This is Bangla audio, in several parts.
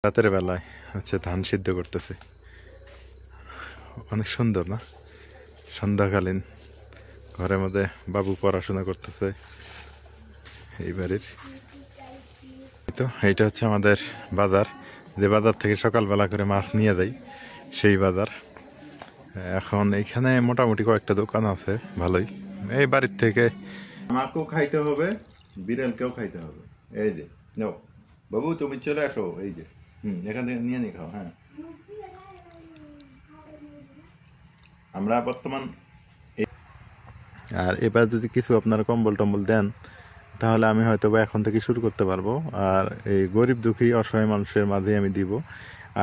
রাতের বেলায় হচ্ছে ধান সিদ্ধ করতেছে, অনেক সুন্দর না? সন্ধ্যাকালীন ঘরের মধ্যে বাবু পড়াশোনা করতেছে এই বাড়ির। তো এইটা হচ্ছে আমাদের বাজার, যে বাজার থেকে সকালবেলা করে মাছ নিয়ে যাই, সেই বাজার। এখন এইখানে মোটামুটি কয়েকটা দোকান আছে ভালোই। এই বাড়ির থেকে আমাকেও খাইতে হবে, বিড়ালকেও খাইতে হবে। এই যে নাও বাবু, তুমি চলে আসো, এই যে এখান থেকে নিয়ে নিয়ে খাও। হ্যাঁ, আমরা বর্তমান আর এবার যদি কিছু আপনারা কম্বল টম্বল দেন তাহলে আমি হয়তো বা এখন থেকে শুরু করতে পারবো, আর এই গরিব দুঃখী অসহায় মানুষের মাঝে আমি দিব।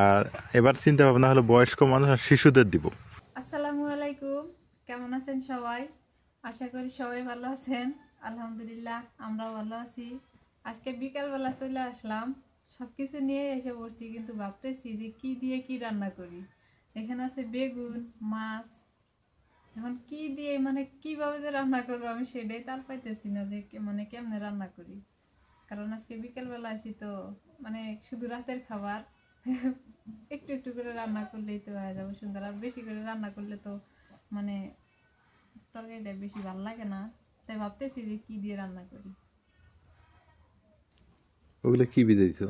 আর এবার চিন্তা ভাবনা হলো বয়স্ক মানুষ আর শিশুদের দিব। আসসালামু আলাইকুম, কেমন আছেন সবাই? আশা করি সবাই ভালো আছেন। আলহামদুলিল্লাহ, আমরাও ভালো আছি। আজকে বিকালবেলা চলে আসলাম, সবকিছু নিয়ে এসে পড়ছি, কিন্তু ভাবতেছি যে কি দিয়ে কি রান্না করি। এখানে আছে বেগুন, মাছ। এখন কি দিয়ে মানে কিভাবে যে রান্না করবো আমি সেটাই তার পাইতেছি না, যে মানে কেমনে রান্না করি। কারণ আজকে বিকেলবেলা আছি তো, মানে শুধু রাতের খাবার একটু একটু করে রান্না করলেই তো হয়ে যাবে সুন্দর। আর বেশি করে রান্না করলে তো মানে তরকারিটা বেশি ভালো লাগে না, তাই ভাবতেছি যে কি দিয়ে রান্না করি। ওগুলো কি বিদে দিত?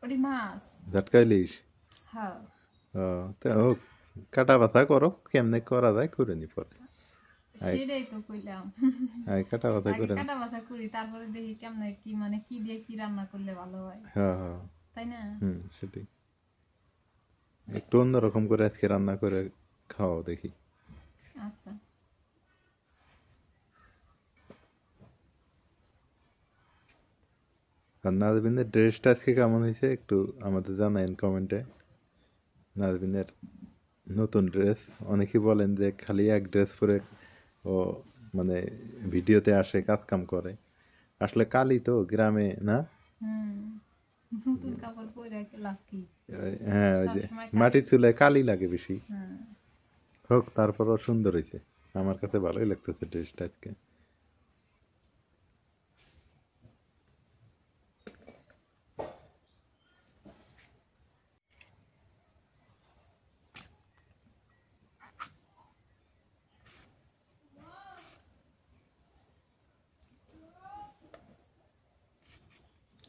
ওটি মাছ। ঝাটকা ইলিশ? হ্যাঁ, তা হোক, কাটা বাছা করো, কেমনে করা যায় করে নি পরে। সেটাই তো কইলাম। কাটা বাছা আগে করে নি। কাটা বাছা করি, তারপরে দেখি কেমনে কি মানে কি দিয়ে কি রান্না করলে ভালো হয়, হ্যাঁ হ্যাঁ, তাই না? সেটাই। একটু অন্যরকম করে আজকে রান্না করে খাওয়াও দেখি। আচ্ছা, আর নাজবিনের ড্রেসটা আজকে কেমন হয়েছে একটু আমাদের জানাইন কমেন্টে। নাজবিনের নতুন ড্রেস, অনেকেই বলেন যে খালি এক ড্রেস পরে ও মানে ভিডিওতে আসে, কাজ কাম করে। আসলে কালি তো গ্রামে না। নতুন কাপড় পরে লাভ কি? হ্যাঁ, ওই যে সবসময় মাটি চুলে কালি লাগে বেশি। হ্যাঁ, হোক, তারপরও সুন্দর হয়েছে, আমার কাছে ভালোই লাগতেছে ড্রেসটা আজকে।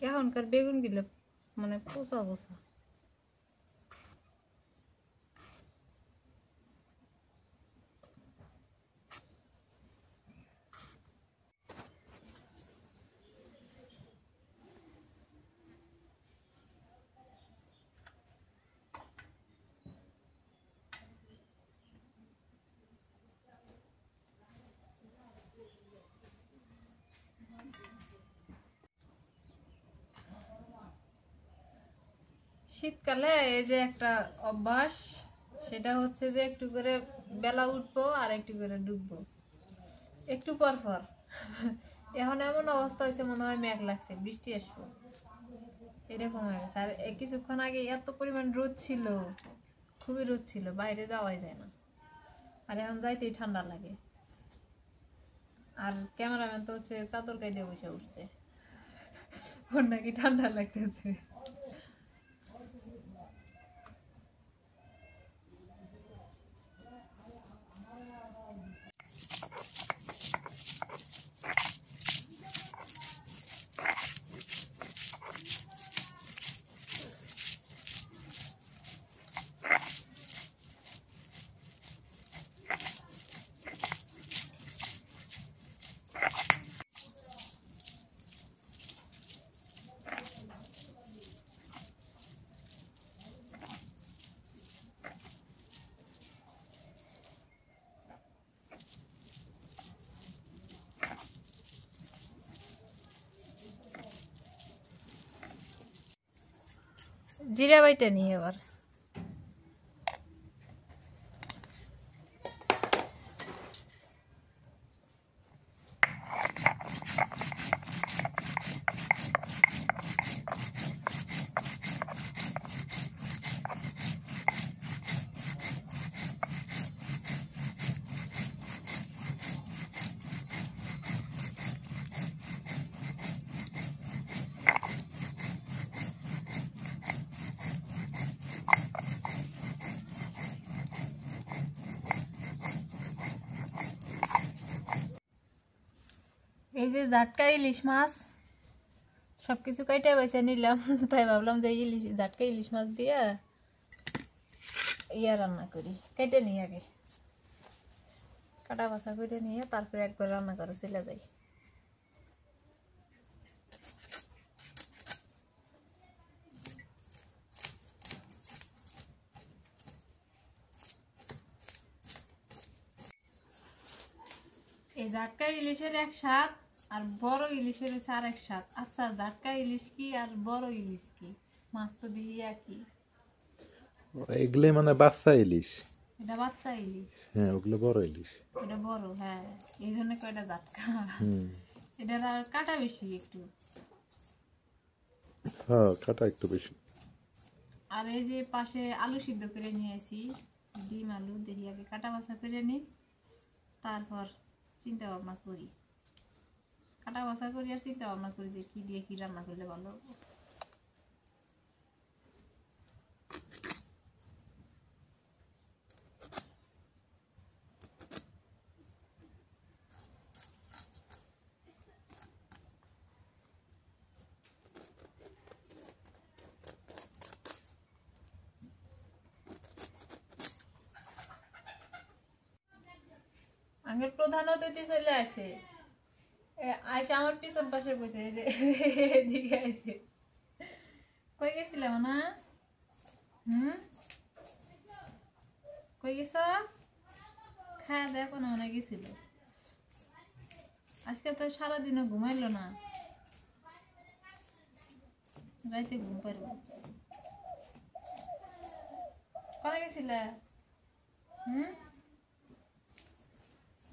এখনকার বেগুন গুলো মানে পোষা পোষা। শীতকালে এই যে একটা অভ্যাস, সেটা হচ্ছে যে একটু করে বেলা উঠবো আর একটু করে ডুববো, একটু পর পর। এখন এমন অবস্থা হয়েছে, মনে হয় মেঘ লাগছে, বৃষ্টি আসবো, এরকম হয়ে গেছে। আর কিছুক্ষণ আগে এত পরিমাণ রোদ ছিল, খুবই রোদ ছিল, বাইরে যাওয়াই যায় না। আর এখন যাইতেই ঠান্ডা লাগে। আর ক্যামেরাম্যান তো হচ্ছে চাদর গায়ে বসে উঠছে, ওর নাকি ঠান্ডা লাগতেছে। জিরা বাইটা নিয়ে এবার এই যে জাটকা ইলিশ মাছ সবকিছু কাইটে বেছে নিলাম, তাই ভাবলাম যে ইলিশ জাটকা ইলিশ মাছ দিয়ে ইয়া রান্না করি। কেটে নিই আগে, কাটা বাছা করে নিয়ে তারপরে একবার রান্না করে চলে যাই। এই জাটকা ইলিশের এক স্বাদ আর বড় ইলিশের হচ্ছে আর এক স্বাদ। আচ্ছা, জাটকা ইলিশ কি আর বড় ইলিশ কি? মাছ তো দিয়ে একই। এগুলো মানে বাচ্চা ইলিশ। এটা বাচ্চা ইলিশ, হ্যাঁ ওগুলো বড় ইলিশ। এটা বড়, হ্যাঁ এই জন্য কয়টা জাটকা। হুম। এটার আর কাটা বেশি একটু। হ্যাঁ কাটা একটু বেশি। আর এই যে পাশে আলু সিদ্ধ করে নিয়ে আসি, ডিম আলু দেখি আগে কাটা বাছা করে নিই, তারপর চিন্তা ভাবনা করি। কাটা বাছা করি আর চিন্তা ভাবনা করি যে কি দিয়ে কি রান্না করলে ভালো হবে। আগের প্রধান অতিথি চলে আসে, আইসা আমার পিছন পাশে বসে, এই যে এদিকে আইছে। কই গেছিলাম না? কই গেছ? খাওয়া দাওয়া কোনো মনে গেছিল। আজকে তো সারাদিনও ঘুমাইলো না, রাইতে ঘুম পারবো। কোথায় গেছিলে?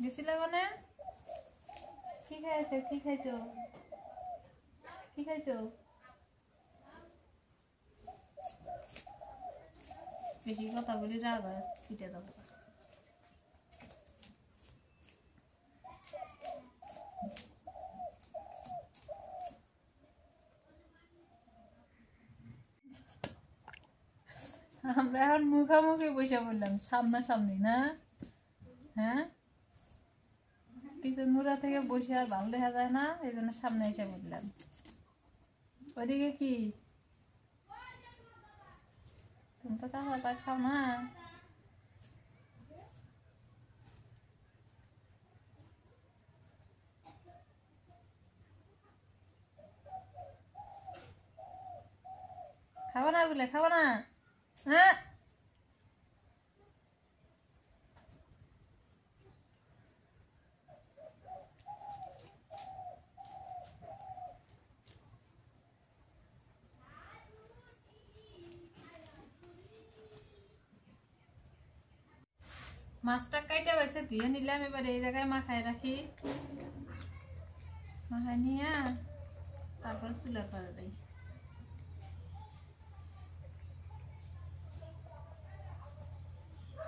গেছিলে মানে কি খাইছো? কি খাইছো? কি খাইছো? বেশি কথা বলি রাগ হয়, পিঠে দেবো। আমরা এখন মুখামুখি বসে বললাম, সামনাসামনি না? হ্যাঁ, পিছন মুড়া থেকে বসে আর ভালো দেখা যায় না, এই জন্য সামনে এসে বললাম। ওইদিকে কি তুমি তো কাঁচা পাক খাও না? খাবো না বলে খাবো না? হ্যাঁ, মাছটা কাইটা বেছে ধুয়ে নিলাম, এবার এই জায়গায় মাখায় রাখি। মাখায় নিয়ে তারপর চুলা করে দেয়।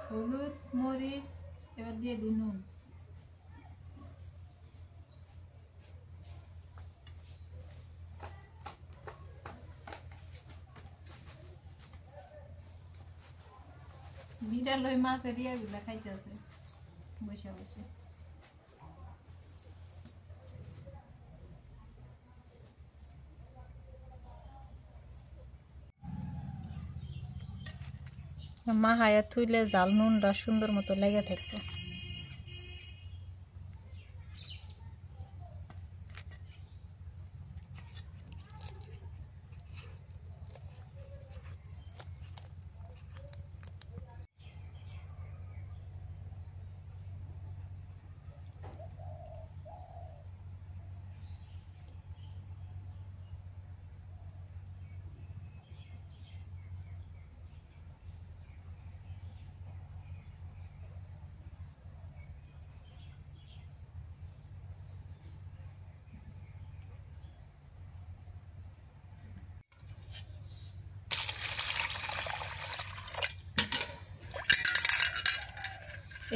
হলুদ মরিচ এবার দিয়ে দিই নুন। বিড়াল ওই মাছের ইয়েগুলা খাইতেছে বসে বসে। মাখায়া থুইলে জাল নুনটা সুন্দর মতো লেগে থাকতো।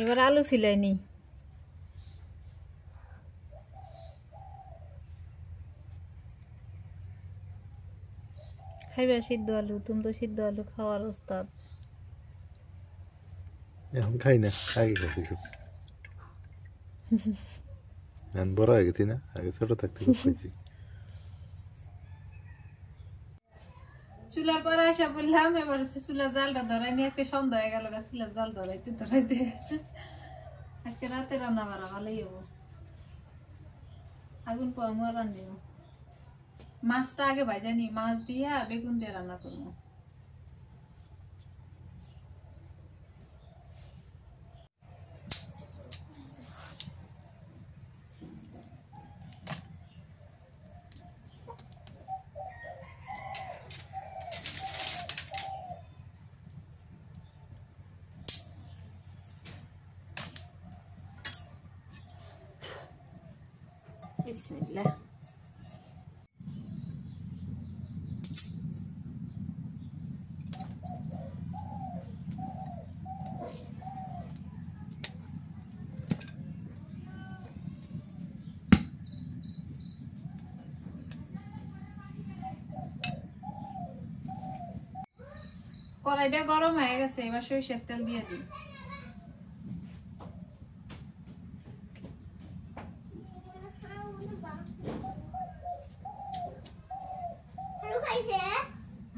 এবার আলু ছিলাই নি। খাইবা সিদ্ধ আলু? তুমি তো সিদ্ধ আলু খাওয়ার ওস্তাদ। এখন খাই না, আগে খাইছি। ধান বড় হয়ে গেছি না, আগে ছোট থাকতে খুব খাইছি। চুলার পরে আসা বললাম, এবার হচ্ছে চুলার জালটা ধরাই নিয়েছে, সন্ধ্যা হয়ে গেল, চুলার জাল ধরাইতে আজকে রাতে রান্না বাড়া ভালোই হবো, আগুন পাওয়া রান্ধব। মাছটা আগে ভাজানি, মাছ দিয়া বেগুন দিয়ে রান্না করবো। বিসমিল্লাহ। কড়াইটা গরম হয়ে গেছে, এবার সরিষার তেল দিয়ে দিই।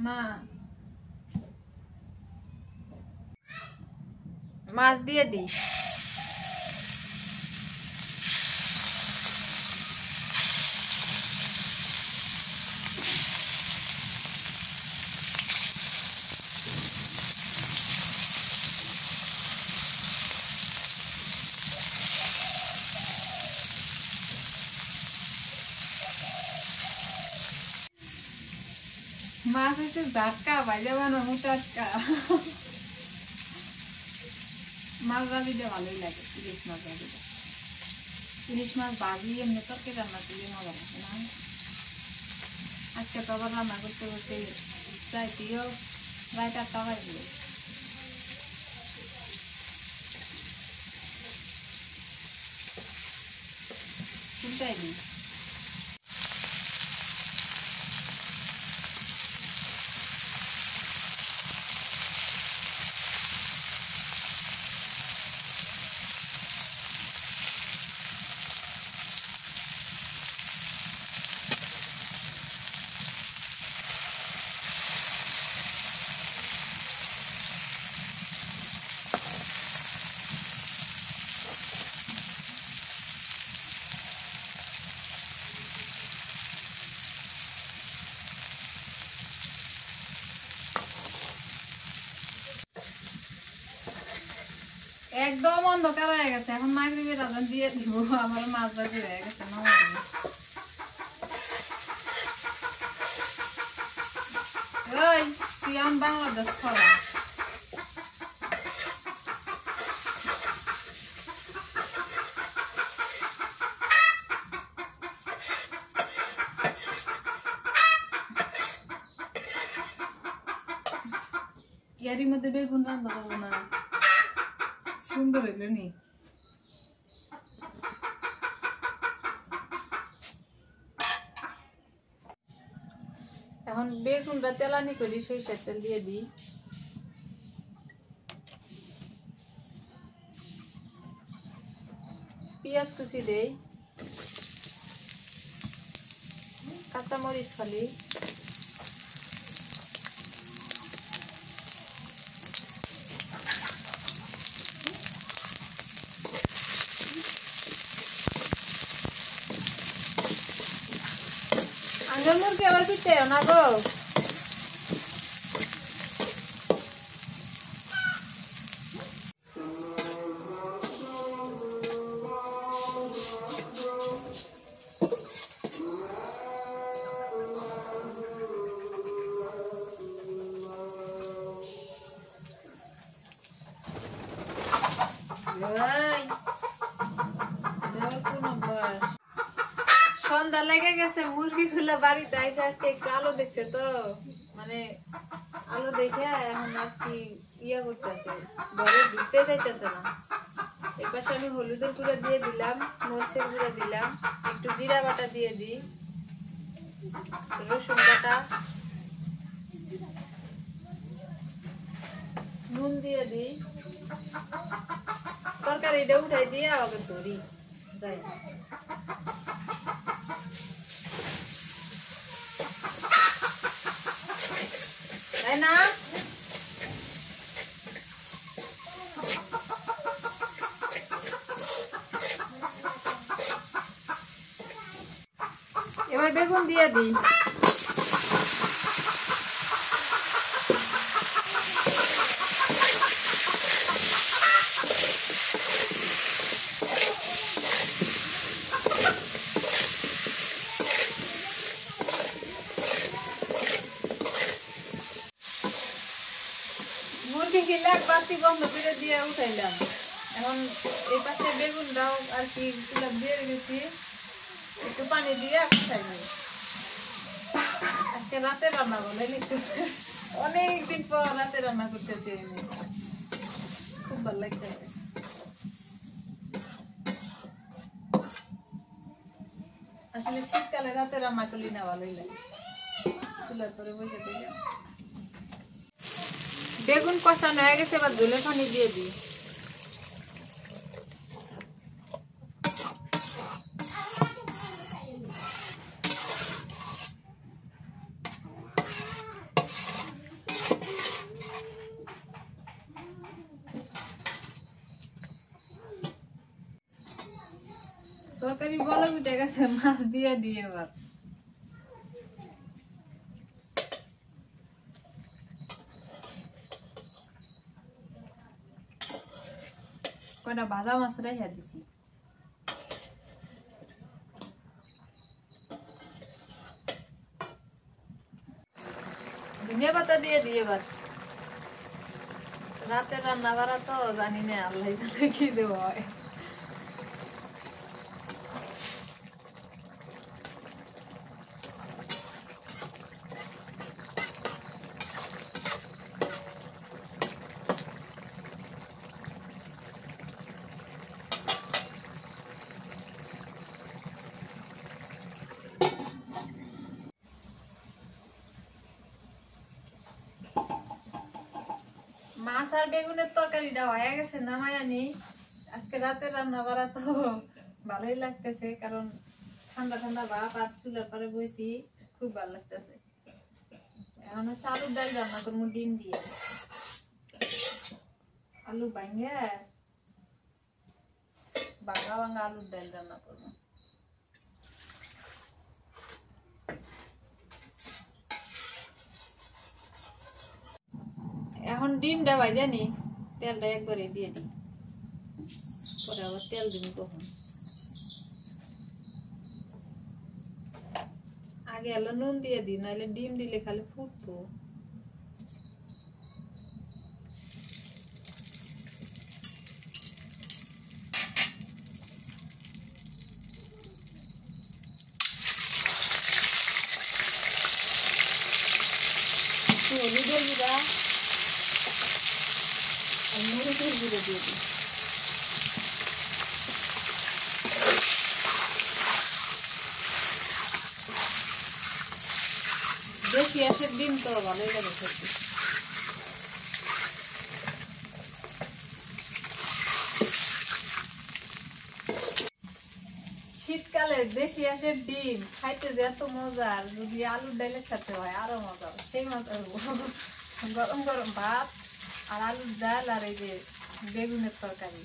না, মাছ দিয়ে দিই। মাছ হচ্ছে ঝাটকা, ভাজা বানাবো টাটকা। মাছ ভাজিটা ভালোই লাগে, ইলিশ মাছ ভাজিটা। ইলিশ মাছ ভাজি এমনি তরকারি রান্না করলে মজা লাগে না? আজকে তো আবার রান্না করতে করতে চাইতেও প্রায় 4টা বাজবে। উল্টাই দিই। একদম অন্ধকার হয়ে গেছে, এখন মাগরিবের আজান দিয়ে দিব, আমার মাছ ভাজি হয়ে গেছে। ওই তুই এখন বাংলাদেশ খরা। ইয়ারির মধ্যে বেগুন রান্না করবো না, সুন্দর হইল নি। এখন বেগুনটা তেলানি করি, সরিষার তেল দিয়ে দিই। পেঁয়াজ কুচি দেই, কাঁচামরিচ খালি, আগের মুরগি আবার পিঠে না গো। সন্ধ্যা লেগে গেছে, মুরগি গুলো বাড়িতে এসে আজকে একটু আলো দেখছে তো, মানে আলো দেখে এখন আর কি ইয়া করতেছে, ঘরে ঢুকতে চাইতেছে না। এপাশে আমি হলুদের গুঁড়া দিয়ে দিলাম, মরিচের গুঁড়া দিলাম, একটু জিরা বাটা দিয়ে দিই, রসুন বাটা, নুন দিয়ে দিই। তরকারিটা উঠাই দিয়ে আবার ধরি যাই। তাই না? এবার বেগুন দিয়ে দিই। মুরগি কিনলে এক বাতি বন্ধ করে দিয়ে উঠাইলাম। এখন এই পাশে বেগুনটাও আর কি দিয়ে রেখেছি, একটু পানি দিয়ে উঠাইলাম। আজকে রাতে রান্না বলে লিখতেছে, অনেকদিন পর রাতে রান্না করতেছি, খুব ভালো লাগতেছে। আসলে শীতকালে রাতে রান্না করলি না ভালোই লাগে, চুলার পরে বসে দিলে। বেগুন কষানো হয়ে গেছে, এবার ঝোলের পানি দিয়ে দিই। তরকারি বলে উঠে গেছে, মাছ দিয়ে দিয়ে এবার কয়টা ভাজা মাছ রেখে দিছি। ধনিয়া পাতা দিয়ে দিই এবার। রাতে রান্না করা তো জানি না, আল্লাহ জানে কি দেবো হয়। মাছ আর বেগুনের তরকারিটা হয়ে গেছে, নামাই আনি। আজকে রাতে রান্না করা তো ভালোই লাগতেছে, কারণ ঠান্ডা ঠান্ডা ভাব, আর চুলার পরে বইছি, খুব ভালো লাগতেছে। এখন হচ্ছে আলুর ডাল রান্না করবো ডিম দিয়ে, আলু ভাঙে ভাঙা ভাঙা আলুর ডাল রান্না করবো। এখন ডিমটা ভাজা নি, তেলটা একবারে দিয়ে দিই, পরে আবার তেল দিন কখন। আগে এলো নুন দিয়ে দিই, নাহলে ডিম দিলে খালি ফুটবো। হলুদের গুঁড়া আর মরিচের গুঁড়ো দিয়ে দিই। দেশি হাঁসের ডিম তো ভালোই লাগে খেতে। শীতকালে দেশি হাঁসের ডিম খাইতে যে এত মজার, যদি আলুর ডালের সাথে হয় আরো মজা, সেই মজা। গরম গরম ভাত আর আলুর ডাল আর এই যে বেগুনের তরকারি,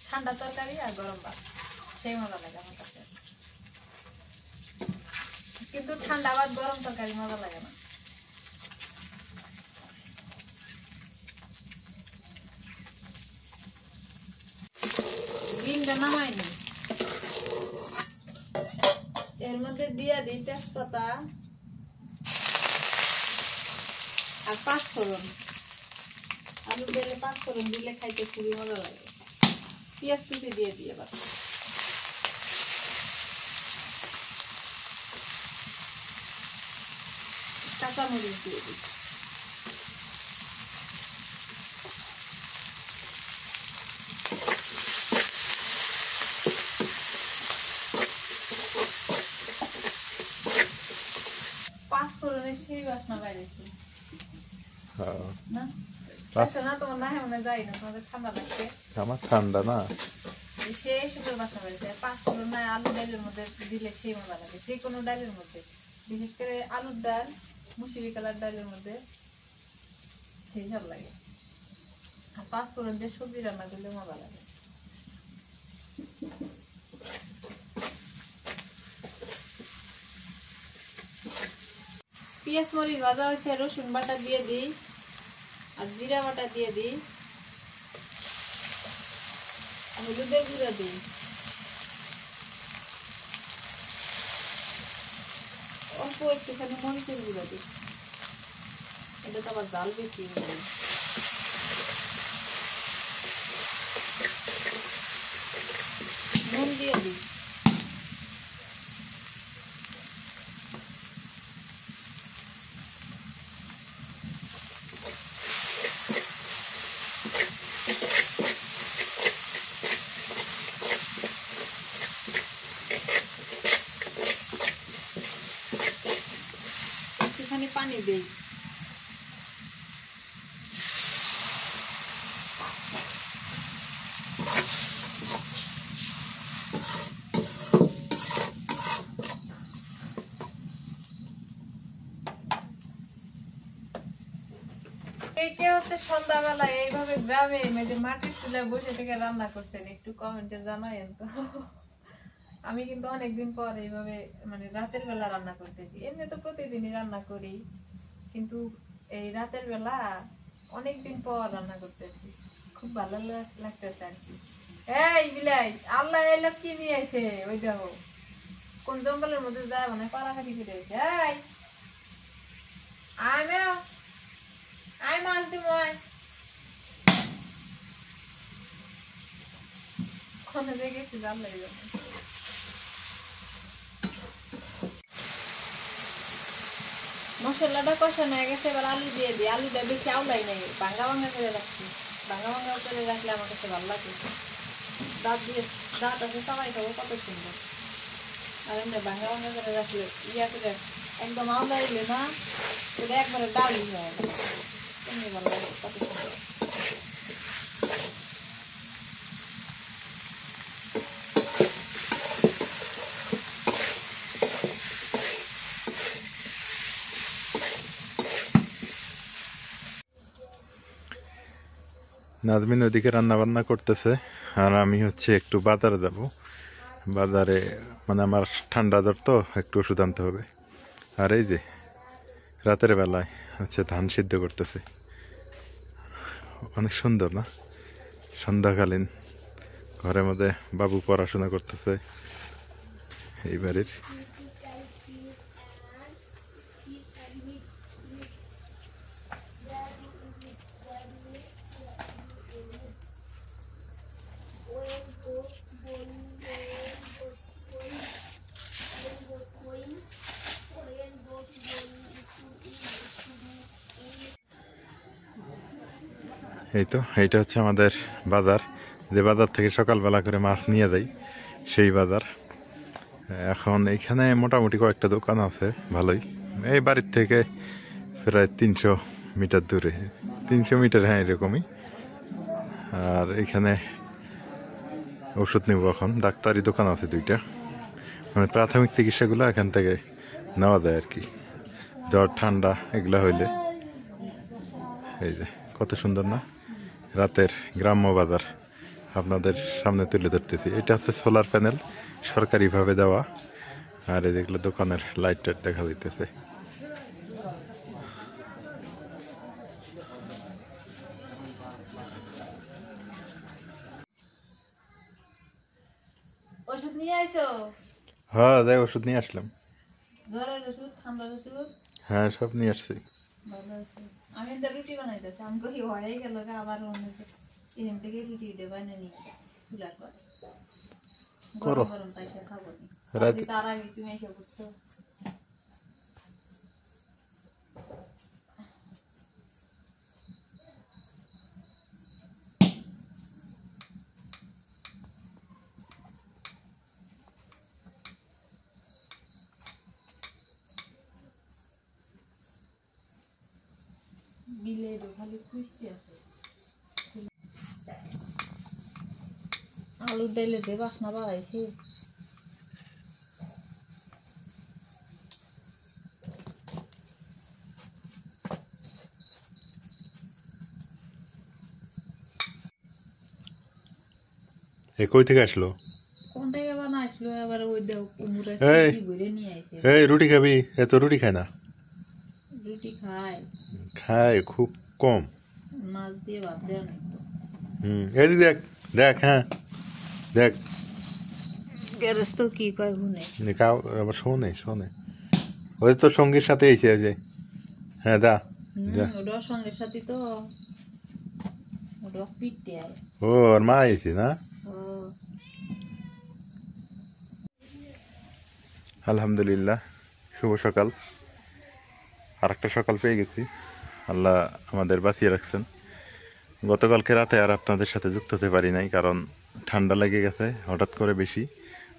ঠান্ডা তরকারি আর গরম ভাত, সেই মজা লাগে আমার কাছে। কিন্তু ঠান্ডা ভাত গরম তরকারি মজা লাগে না। ডিমটা নামাই নি, এর মধ্যে দিয়ে দিই তেজপাতা আর পাঁচফোড়ন। আলু দিলে পাঁচফোড়ন দিলে খাইতে খুবই মজা লাগে। পেঁয়াজ কুচি দিয়ে দিই এবার। কাঁচামরিচ দিয়ে দিই। পাঁচফোড়নের সেই বাসনা বাইরেছে না, না তোমার না, মনে যায় না, তোমাদের ঠান্ডা লাগছে। আমার ঠান্ডা না, লাগে, সেই সুন্দর বাসা বেড়েছে। পাঁচফোড়ন না আলু ডালের মধ্যে দিলে সেই মজা লাগে, যে কোনো ডালের মধ্যে, বিশেষ করে আলুর ডাল, মুসুরি কালার ডালের মধ্যে সেই সব লাগে। আর পাঁচফোড়ন দিয়ে সবজি রান্না করলে মজা লাগে। পেঁয়াজ মরিচ ভাজা হয়েছে, রসুন বাটা দিয়ে দিই আর জিরা বাটা দিয়ে দিই, হলুদের গুঁড়া দিই, অল্প একটুখানি মরিচের গুঁড়া দিই, এটা তো আবার জাল বেশি হয়ে নুন দিয়ে দিই। একটুখানি পানি দিই। কে হচ্ছে সন্ধ্যাবেলায় এইভাবে গ্রামে মাটির চুলায় বসে থেকে রান্না করছেন, একটু কমেন্টে জানায়েন তো। আমি কিন্তু অনেকদিন পর এইভাবে রাতের বেলা রান্না করতেছি। এমনি তো প্রতিদিনই রান্না করি, কিন্তু এই রাতের বেলা অনেকদিন পর রান্না করতেছি, খুব ভালো লাগতেছে আর কি। এই বিলাই, আল্লাহ এলো কি নিয়ে আসে, ওই দেখো কোন জঙ্গলের মধ্যে যায় পাড়াকাটি ফিরে এসে। এই আয় মাছ দিব, কোনে গেছি জানলাই যাবে। মশলাটা কষানো হয়ে গেছে, এবার আলু দিয়ে দিই। আলুটা বেশি আউলাই নাই, ভাঙ্গা ভাঙ্গা করে রাখছি। ভাঙ্গা ভাঙ্গা করে রাখলে আমার কাছে ভালো লাগে। দাঁত দিয়ে দাঁত আছে সবাই খাবো, কত সুন্দর। আর এমনি ভাঙ্গা ভাঙ্গা করে রাখলে ইয়া করে একদম আউলাইলে না, ওটা একবারে ডালি হয়ে গেল, এমনি ভালো লাগে, কত সুন্দর। নাজমিন ওদিকে রান্না বান্না করতেছে, আর আমি হচ্ছে একটু বাজারে যাব। বাজারে আমার ঠান্ডা জ্বর তো, একটু ওষুধ আনতে হবে। আর এই যে রাতের বেলায় হচ্ছে ধান সিদ্ধ করতেছে, অনেক সুন্দর না? সন্ধ্যাকালীন ঘরের মধ্যে বাবু পড়াশোনা করতেছে এই বাড়ির। এই তো এইটা হচ্ছে আমাদের বাজার, যে বাজার থেকে সকালবেলা করে মাছ নিয়ে যাই, সেই বাজার। এখন এইখানে মোটামুটি কয়েকটা দোকান আছে ভালোই, এই বাড়ির থেকে প্রায় 300 মিটার দূরে, 300 মিটার, হ্যাঁ এরকমই। আর এখানে ওষুধ নেব, এখন ডাক্তারি দোকান আছে 2টা, প্রাথমিক চিকিৎসাগুলো এখান থেকে নেওয়া যায় আর কি, জ্বর ঠান্ডা এগুলা হইলে। এই যে কত সুন্দর না রাতের গ্রাম্য বাজার, আপনাদের সামনে তুলে ধরতেছি। এটা হচ্ছে সোলার প্যানেল, সরকারিভাবে দেওয়া। আর এই যেগুলো দোকানের লাইট টাইট দেখা যাইতেছে। ওষুধ নিয়ে আইছো? হ্যাঁ, যাই ওষুধ নিয়ে আসলাম। জ্বরের ওষুধ, ঠান্ডার ওষুধ? হ্যাঁ, সব নিয়ে আসছি। ভালো আছে। আমি তো রুটি বানাইতেছি, আমি কই হয়ে গেল আবার এখান থেকে রুটি বানিয়ে নিয়ে চুলার পর গরম গরম তাইসা খাবো নি। তার আগে তুমি এসে বুঝছো। বিলের খালি খুঁজতে আছে। আলুর ডাইলে দিয়ে বাসনা বাড়াইছি। এ কই থেকে আসলো? কোন থেকে বানাইছিল এবার ওই দেও কুমুরে এই। সিটি ঘুরে নিয়ে আইছে। এই রুটি খাবি? এত রুটি খায় না। রুটি খায়, খায় খুব কম। মাছ দিয়ে ভাত দেয় না একটু। এই দেখ দেখ, হ্যাঁ দেখ। গ্যারেজ তো কি কয় গুনে। খাও আবার শোনে শোনে। ওই তো সঙ্গীর সাথে এসে যে, হ্যাঁ দা যা। ওটার সঙ্গে সাথে তো ওটা পিটে আয়। ও আর মা এসে না। ও আলহামদুলিল্লাহ, শুভ সকাল। আর একটা সকাল পেয়ে গেছি, আল্লাহ আমাদের বাঁচিয়ে রাখছেন। গতকালকে রাতে আর আপনাদের সাথে যুক্ত হতে পারি নাই, কারণ ঠান্ডা লেগে গেছে হঠাৎ করে বেশি,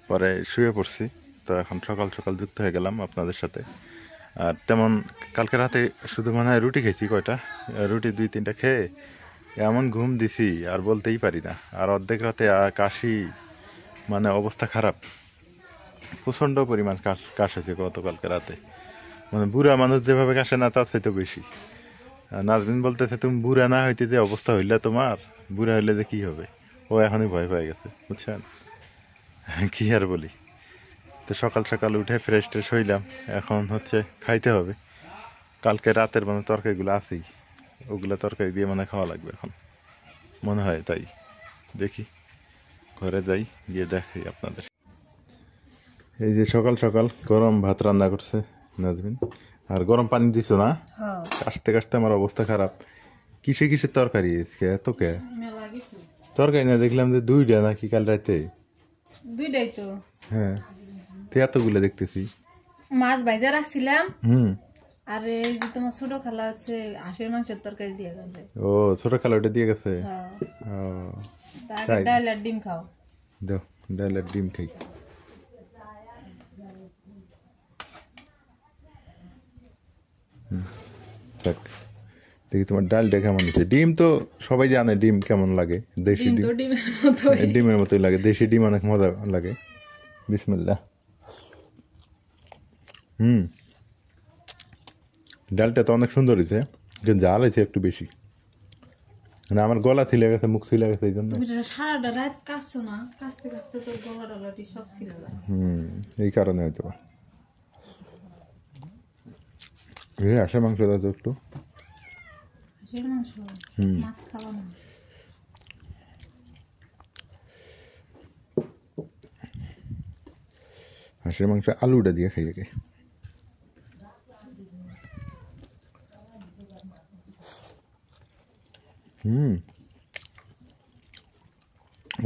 পরে শুয়ে পড়ছি। তো এখন সকাল সকাল যুক্ত হয়ে গেলাম আপনাদের সাথে। আর তেমন কালকে রাতে শুধু মনে হয় রুটি খেয়েছি, কয়টা রুটি 2-3টা খেয়ে এমন ঘুম দিছি আর বলতেই পারি না। আর অর্ধেক রাতে কাশি, মানে অবস্থা খারাপ, প্রচণ্ড পরিমাণ কাশেছে গতকালকে রাতে। মানে বুড়া মানুষ যেভাবে কাশে না, তার থেকে বেশি। নাজমিন বলতেছে, তুমি বুড়া না হইতে যে অবস্থা হইলে তোমার, বুড়া হইলে যে কী হবে। ও এখনই ভয় পেয়ে গেছে, বুঝছেন। কী আর বলি। তো সকাল সকাল উঠে ফ্রেশ ট্রেশ হইলাম, এখন হচ্ছে খাইতে হবে। কালকে রাতের মানে তরকারিগুলো আছেই, ওগুলো তরকারি দিয়ে মানে খাওয়া লাগবে এখন, মনে হয়। তাই দেখি, ঘরে যাই, গিয়ে দেখাই আপনাদের। এই যে সকাল সকাল গরম ভাত রান্না করছে নাজমিন, আর গরম পানি দিছো না। হ্যাঁ কাশতে কাশতে আমার অবস্থা খারাপ। কিসে কিসের তরকারি এত কে মেলা গেছে। তরকারি না, দেখলাম যে 2টা নাকি কাল রাতে। দুইটাই তো। হ্যাঁ, তো এতগুলো দেখতেছি। মাছ ভাইজা রাখছিলাম, হুম। আর এই যে তোমার ছোট খালা হচ্ছে হাঁসের মাংসের তরকারি দিয়ে গেছে। ও ছোট খালা ওটা দিয়ে গেছে। হ্যাঁ, ও তার তাই? ডাল আর ডিম খাও। দাও, ডাল আর ডিম খাই। থাক, দেখি তোমার ডালটা কেমন হচ্ছে। ডিম তো সবাই জানে ডিম কেমন লাগে, দেশি ডিম ডিম। তো ডিমের মতো। ডিমের মতোই লাগে, দেশি ডিম অনেক মজা লাগে। বিসমিল্লাহ। ডালটা তো অনেক সুন্দর হয়েছে, কিন্তু জাল হয়েছে একটু বেশি। মানে আমার গলা ছিলে গেছে, মুখ ছিলে গেছে, এই জন্য। তুমি যেটা সারাটা রাত কাশছো না, কাশতে কাশতে তো গলা টলাটি সব ছিল যায়। এই কারণে হয়তো। হাঁসের মাংস দাও তো একটু। হাঁসের মাংস, মাছ খাওয়া না। হাঁসের মাংস আলুটা দিয়ে খাই আগে।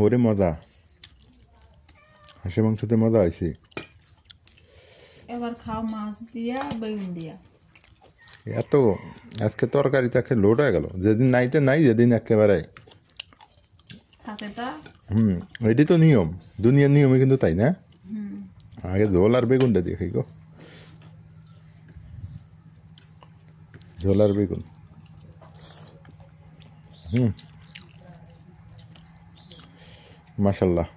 ওরে মজা, হাঁসের মাংসতে মজা হয়েছে। এবার খাও মাছ দিয়া বেগুন দিয়া। এত আজকে তরকারিতে একটা লোড হয়ে গেল, যেদিন নাইতে নাই, যেদিন একেবারে থাকে তা। এটি তো নিয়ম, দুনিয়ার নিয়মই কিন্তু, তাই না? আগে ঝোল আর বেগুনটা দিয়ে খাই গো, ঝোল আর বেগুন। মাশাল্লাহ।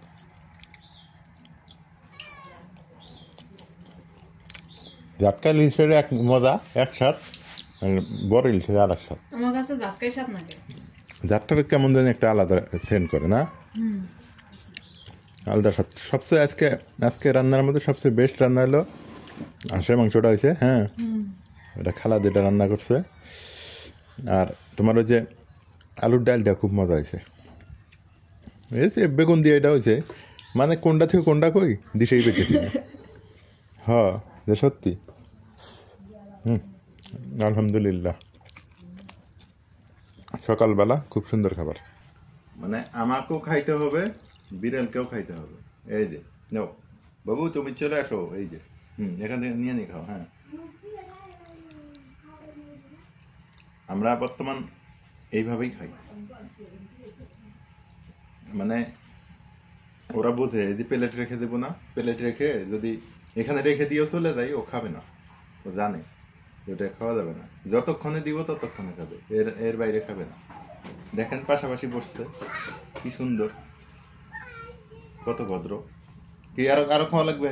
জাটকা ইলিশের এক মজা, এক স্বাদ, আর বড় ইলিশের আর এক স্বাদ। আমার কাছে জাটকাই স্বাদ নাকি। জাটকাটা কেমন জানি একটা আলাদা সেন্ট করে না, আলাদা স্বাদ। সবচেয়ে আজকে রান্নার মধ্যে সবচেয়ে বেস্ট রান্না হলো হাঁসের মাংসটা হয়েছে। হ্যাঁ, এটা খালা যেটা রান্না করছে। আর তোমার ওই যে আলুর ডালটা খুব মজা হয়েছে। এই যে বেগুন দিয়ে এটা হয়েছে, মানে কোনটা থেকে কোনটা কই দিশেই পেতেছি না। হ্যাঁ, যে সত্যি। আলহামদুলিল্লাহ, সকালবেলা খুব সুন্দর খাবার। মানে আমাকেও খাইতে হবে, বিড়ালকেও খাইতে হবে। এই যে নাও বাবু, তুমি চলে আসো। এই যে এখান থেকে নিয়ে খাও। হ্যাঁ, আমরা বর্তমান এইভাবেই খাই। মানে ওরা বোঝে যে প্লেট রেখে দেবো না, প্লেট রেখে যদি এখানে রেখে দিয়েও চলে যাই, ও খাবে না। ও জানে ওটা খাওয়া যাবে না, যতক্ষণে দিব ততক্ষণে খাবে, এর বাইরে খাবে না। দেখেন পাশাপাশি বসছে, কি সুন্দর। কত ভদ্র। কি আরো আরো খাওয়া লাগবে?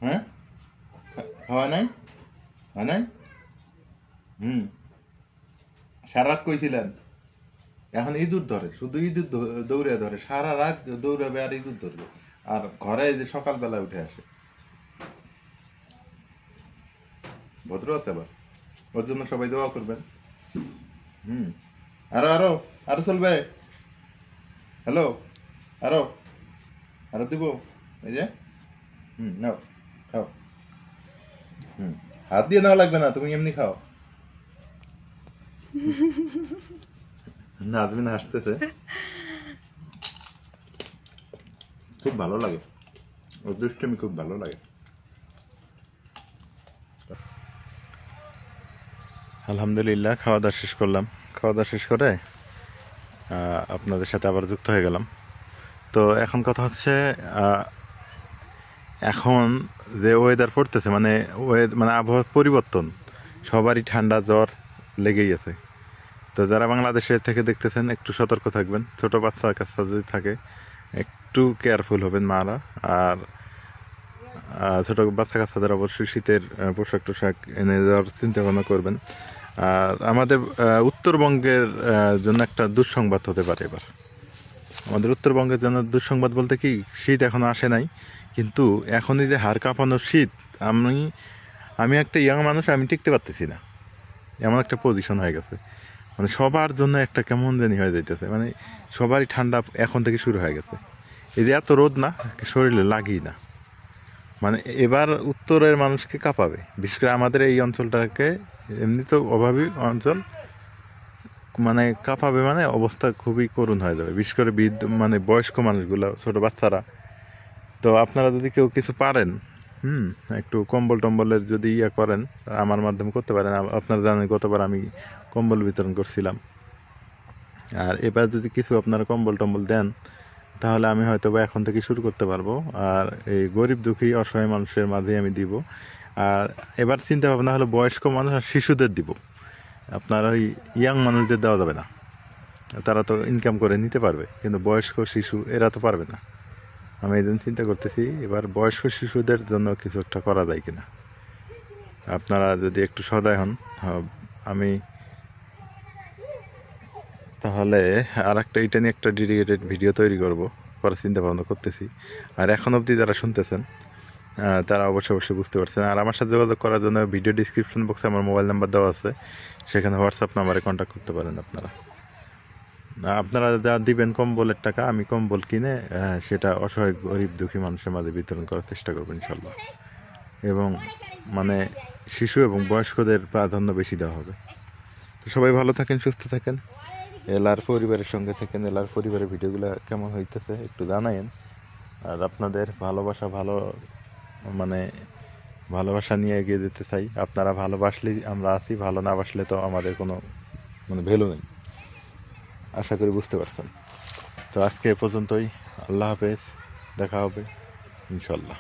হ্যাঁ, খাওয়া নাই? হয় নাই? সারা রাত কইছিলেন, এখন ইঁদুর ধরে, শুধু ইঁদুর দৌড়ে ধরে, সারা রাত দৌড়াবে আর ইঁদুর ধরবে, আর ঘরে এই যে সকালবেলা উঠে আসে। ভদ্র আছে আবার, ওর জন্য সবাই দোয়া করবেন। আরো আরো আরো চলবে। হ্যালো, আরো আরো দিব, এই যে নাও খাও। হাত দিয়ে নেওয়া লাগবে না, তুমি এমনি খাও। নাজমিন হাসতেছে, খুব ভালো লাগে, ওর দুষ্টুমি খুব ভালো লাগে। আলহামদুলিল্লাহ, খাওয়া দাওয়া শেষ করলাম। খাওয়া দাওয়া শেষ করে আপনাদের সাথে আবার যুক্ত হয়ে গেলাম। তো এখন কথা হচ্ছে, এখন যে ওয়েদার পড়তেছে, মানে মানে আবহাওয়ার পরিবর্তন, সবারই ঠান্ডা জ্বর লেগেই আছে। তো যারা বাংলাদেশে থেকে দেখতেছেন একটু সতর্ক থাকবেন, ছোটো বাচ্চা কাচ্চা যদি থাকে একটু কেয়ারফুল হবেন মারা। আর ছোটো বাচ্চা কাচ্চাদের অবশ্যই শীতের পোশাক টোশাক এনে যাওয়ার চিন্তা ভাবনা করবেন। আর আমাদের উত্তরবঙ্গের জন্য একটা দুঃসংবাদ হতে পারে এবার। আমাদের উত্তরবঙ্গের জন্য দুঃসংবাদ বলতে কি, শীত এখনও আসে নাই, কিন্তু এখনই যে হাড় কাঁপানোর শীত, আমি একটা ইয়াং মানুষ, আমি টিকতে পারতেছি না, এমন একটা পজিশন হয়ে গেছে। মানে সবার জন্য একটা কেমন জানি হয়ে যাইতেছে, মানে সবারই ঠান্ডা এখন থেকে শুরু হয়ে গেছে। এই যে এত রোদ না, শরীরে লাগেই না। মানে এবার উত্তরের মানুষকে কাঁপাবে, বিশেষ করে আমাদের এই অঞ্চলটাকে, এমনি তো অভাবী অঞ্চল, মানে কাঁপাবে, মানে অবস্থা খুবই করুণ হয়ে যাবে, বিশেষ করে মানে বয়স্ক মানুষগুলো, ছোটো বাচ্চারা। তো আপনারা যদি কেউ কিছু পারেন, একটু কম্বল টম্বলের যদি করেন, আমার মাধ্যমে করতে পারেন। আপনারা জানেন গতবার আমি কম্বল বিতরণ করছিলাম, আর এবার যদি কিছু আপনারা কম্বল টম্বল দেন, তাহলে আমি হয়তো বা এখন থেকে শুরু করতে পারবো। আর এই গরিব দুঃখী অসহায় মানুষের মাঝে আমি দিব। আর এবার চিন্তা ভাবনা হলো বয়স্ক মানুষ আর শিশুদের দিব। আপনার ওই ইয়াং মানুষদের দেওয়া যাবে না, তারা তো ইনকাম করে নিতে পারবে, কিন্তু বয়স্ক শিশু এরা তো পারবে না। আমি এই জন্য চিন্তা করতেছি এবার বয়স্ক শিশুদের জন্য কিছু একটা করা যায় কিনা। আপনারা যদি একটু সদয় হন, আমি তাহলে আর একটা এটা নিয়ে একটা ডেডিকেটেড ভিডিও তৈরি করার চিন্তা ভাবনা করতেছি। আর এখন অবধি যারা শুনতেছেন তারা অবশ্যই বুঝতে পারছেন। আর আমার সাথে যোগাযোগ করার জন্য ভিডিও ডিসক্রিপশন বক্সে আমার মোবাইল নাম্বার দেওয়া আছে, সেখানে হোয়াটসঅ্যাপ নাম্বারে কন্ট্যাক্ট করতে পারেন। আপনারা যা দিবেন কম্বলের টাকা, আমি কম্বল কিনে সেটা অসহায় গরিব দুঃখী মানুষের মাঝে বিতরণ করার চেষ্টা করবো ইনশাল্লাহ। এবং মানে শিশু এবং বয়স্কদের প্রাধান্য বেশি দেওয়া হবে। তো সবাই ভালো থাকেন, সুস্থ থাকেন, এলার পরিবারের সঙ্গে থাকেন। এলার পরিবারের ভিডিওগুলো কেমন হইতেছে একটু জানাইন। আর আপনাদের ভালোবাসা নিয়ে এগিয়ে যেতে চাই। আপনারা ভালোবাসলেই আমরা আছি, ভালো না বাসলে তো আমাদের কোনো ভ্যালু নেই। আশা করি বুঝতে পারছেন। তো আজকে এ পর্যন্তই। আল্লাহ হাফেজ, দেখা হবে ইনশাল্লাহ।